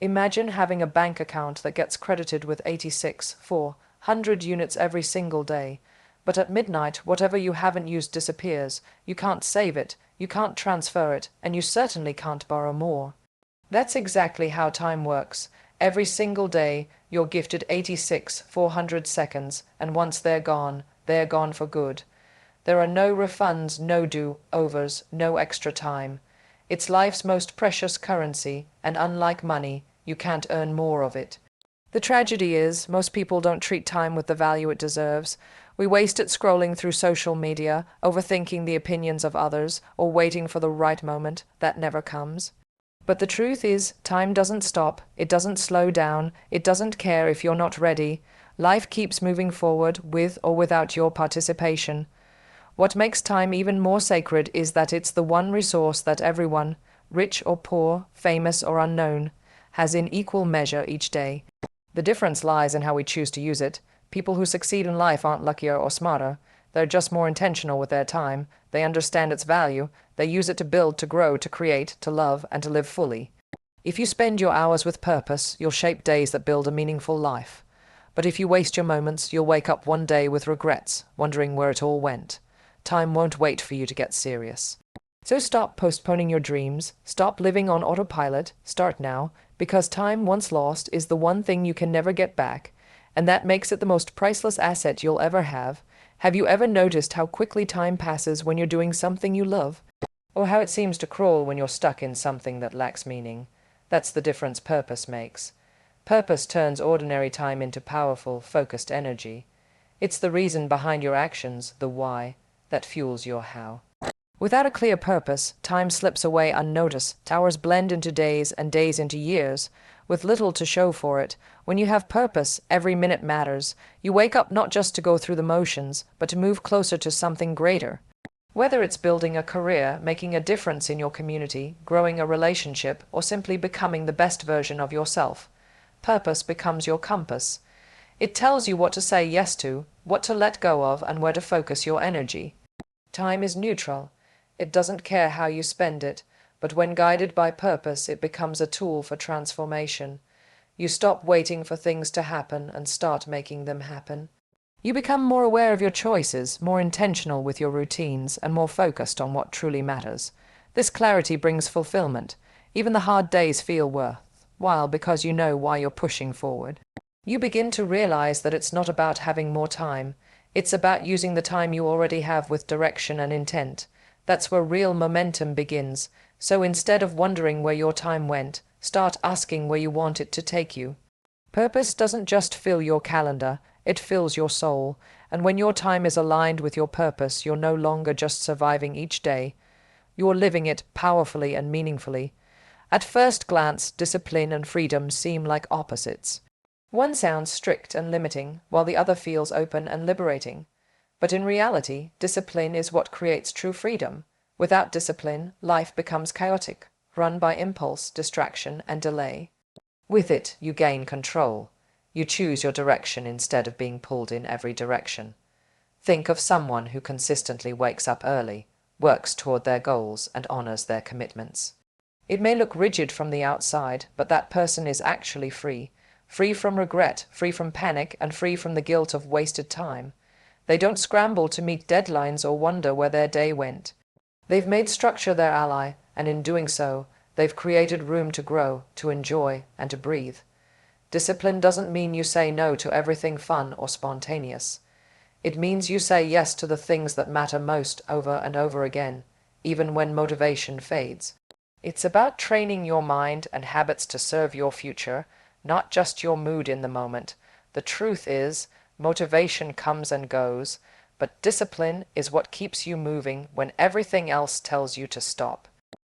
Imagine having a bank account that gets credited with 86,400 units every single day. But at midnight, whatever you haven't used disappears. You can't save it, you can't transfer it, and you certainly can't borrow more. That's exactly how time works. Every single day, you're gifted 86,400 seconds, and once they're gone for good. There are no refunds, no do-overs, no extra time. It's life's most precious currency, and unlike money, you can't earn more of it. The tragedy is, most people don't treat time with the value it deserves. We waste it scrolling through social media, overthinking the opinions of others, or waiting for the right moment that never comes. But the truth is, time doesn't stop, it doesn't slow down, it doesn't care if you're not ready. Life keeps moving forward with or without your participation. What makes time even more sacred is that it's the one resource that everyone, rich or poor, famous or unknown, has in equal measure each day. The difference lies in how we choose to use it. People who succeed in life aren't luckier or smarter. They're just more intentional with their time. They understand its value. They use it to build, to grow, to create, to love, and to live fully. If you spend your hours with purpose, you'll shape days that build a meaningful life. But if you waste your moments, you'll wake up one day with regrets, wondering where it all went. Time won't wait for you to get serious. So stop postponing your dreams, stop living on autopilot, start now, because time once lost is the one thing you can never get back, and that makes it the most priceless asset you'll ever have. Have you ever noticed how quickly time passes when you're doing something you love? Or how it seems to crawl when you're stuck in something that lacks meaning? That's the difference purpose makes. Purpose turns ordinary time into powerful, focused energy. It's the reason behind your actions, the why, that fuels your how. Without a clear purpose, time slips away unnoticed, hours blend into days and days into years, with little to show for it. When you have purpose, every minute matters. You wake up not just to go through the motions, but to move closer to something greater. Whether it's building a career, making a difference in your community, growing a relationship, or simply becoming the best version of yourself, purpose becomes your compass. It tells you what to say yes to, what to let go of, and where to focus your energy. Time is neutral. It doesn't care how you spend it, but when guided by purpose, it becomes a tool for transformation. You stop waiting for things to happen and start making them happen. You become more aware of your choices, more intentional with your routines, and more focused on what truly matters. This clarity brings fulfillment. Even the hard days feel worthwhile because you know why you're pushing forward. You begin to realize that it's not about having more time. It's about using the time you already have with direction and intent. That's where real momentum begins. So instead of wondering where your time went, start asking where you want it to take you. Purpose doesn't just fill your calendar, it fills your soul. And when your time is aligned with your purpose, you're no longer just surviving each day. You're living it powerfully and meaningfully. At first glance, discipline and freedom seem like opposites. One sounds strict and limiting, while the other feels open and liberating. But in reality, discipline is what creates true freedom. Without discipline, life becomes chaotic, run by impulse, distraction, and delay. With it, you gain control. You choose your direction instead of being pulled in every direction. Think of someone who consistently wakes up early, works toward their goals, and honors their commitments. It may look rigid from the outside, but that person is actually free. Free from regret, free from panic, and free from the guilt of wasted time. They don't scramble to meet deadlines or wonder where their day went. They've made structure their ally, and in doing so, they've created room to grow, to enjoy, and to breathe. Discipline doesn't mean you say no to everything fun or spontaneous. It means you say yes to the things that matter most over and over again, even when motivation fades. It's about training your mind and habits to serve your future, not just your mood in the moment. The truth is, motivation comes and goes, but discipline is what keeps you moving when everything else tells you to stop.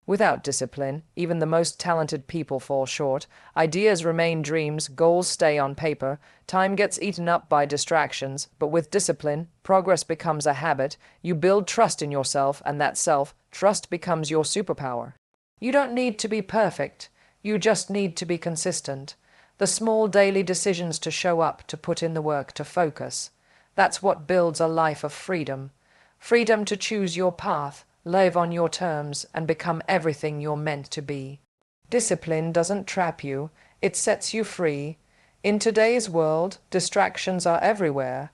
Without discipline, even the most talented people fall short. Ideas remain dreams, goals stay on paper, time gets eaten up by distractions, but with discipline, progress becomes a habit. You build trust in yourself, and that self-trust becomes your superpower. You don't need to be perfect, you just need to be consistent. The small daily decisions to show up, to put in the work, to focus. That's what builds a life of freedom. Freedom to choose your path, live on your terms, and become everything you're meant to be. Discipline doesn't trap you, it sets you free. In today's world, distractions are everywhere.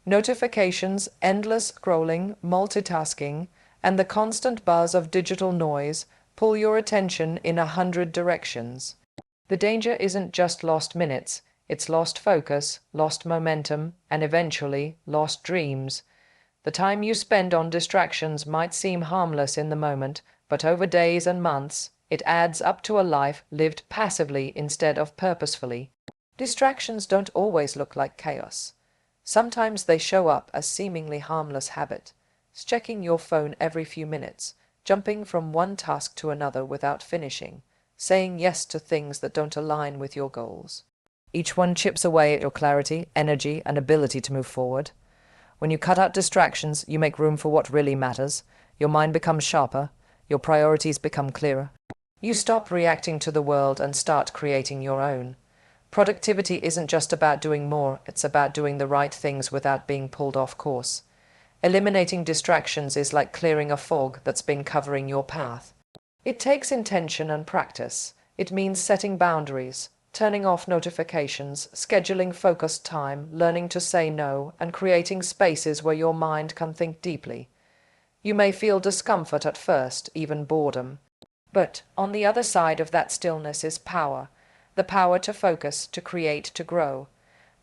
Notifications, endless scrolling, multitasking, and the constant buzz of digital noise pull your attention in 100 directions. The danger isn't just lost minutes, it's lost focus, lost momentum, and eventually lost dreams. The time you spend on distractions might seem harmless in the moment, but over days and months, it adds up to a life lived passively instead of purposefully. Distractions don't always look like chaos. Sometimes they show up as seemingly harmless habit, checking your phone every few minutes, jumping from one task to another without finishing, saying yes to things that don't align with your goals. Each one chips away at your clarity, energy, and ability to move forward. When you cut out distractions, you make room for what really matters. Your mind becomes sharper, your priorities become clearer. You stop reacting to the world and start creating your own. Productivity isn't just about doing more, it's about doing the right things without being pulled off course. Eliminating distractions is like clearing a fog that's been covering your path. It takes intention and practice. It means setting boundaries, turning off notifications, scheduling focused time, learning to say no, and creating spaces where your mind can think deeply. You may feel discomfort at first, even boredom. But on the other side of that stillness is power. The power to focus, to create, to grow.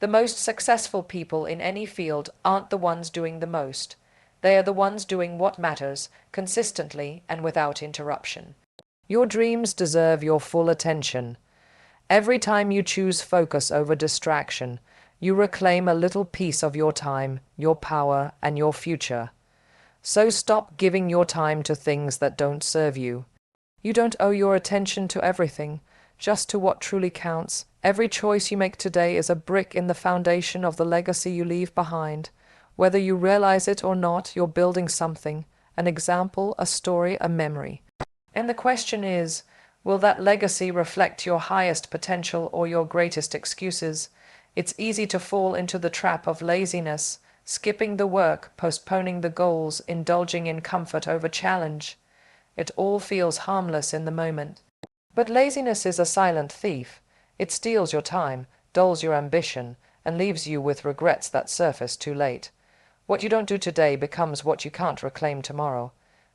The most successful people in any field aren't the ones doing the most. They are the ones doing what matters, consistently and without interruption. Your dreams deserve your full attention. Every time you choose focus over distraction, you reclaim a little piece of your time, your power, and your future. So stop giving your time to things that don't serve you. You don't owe your attention to everything, just to what truly counts. Every choice you make today is a brick in the foundation of the legacy you leave behind. Whether you realize it or not, you're building something, an example, a story, a memory. And the question is, will that legacy reflect your highest potential or your greatest excuses? It's easy to fall into the trap of laziness, skipping the work, postponing the goals, indulging in comfort over challenge. It all feels harmless in the moment. But laziness is a silent thief. It steals your time, dulls your ambition, and leaves you with regrets that surface too late. What you don't do today becomes what you can't reclaim tomorrow.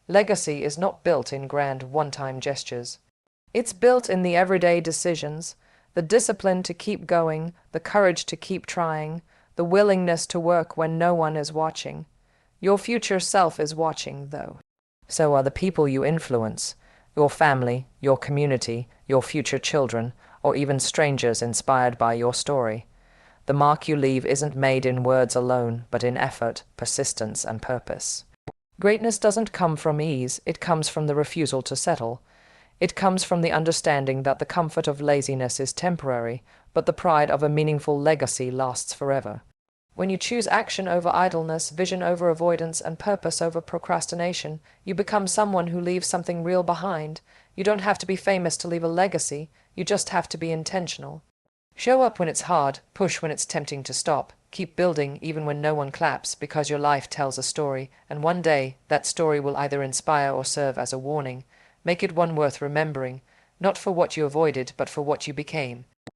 Legacy is not built in grand one-time gestures. It's built in the everyday decisions, the discipline to keep going, the courage to keep trying, the willingness to work when no one is watching. Your future self is watching, though. So are the people you influence. Your family, your community, your future children, or even strangers inspired by your story. The mark you leave isn't made in words alone, but in effort, persistence, and purpose. Greatness doesn't come from ease, it comes from the refusal to settle. It comes from the understanding that the comfort of laziness is temporary, but the pride of a meaningful legacy lasts forever. When you choose action over idleness, vision over avoidance, and purpose over procrastination, you become someone who leaves something real behind. You don't have to be famous to leave a legacy, you just have to be intentional. Show up when it's hard, push when it's tempting to stop, keep building even when no one claps, because your life tells a story, and one day that story will either inspire or serve as a warning. Make it one worth remembering, not for what you avoided, but for what you became.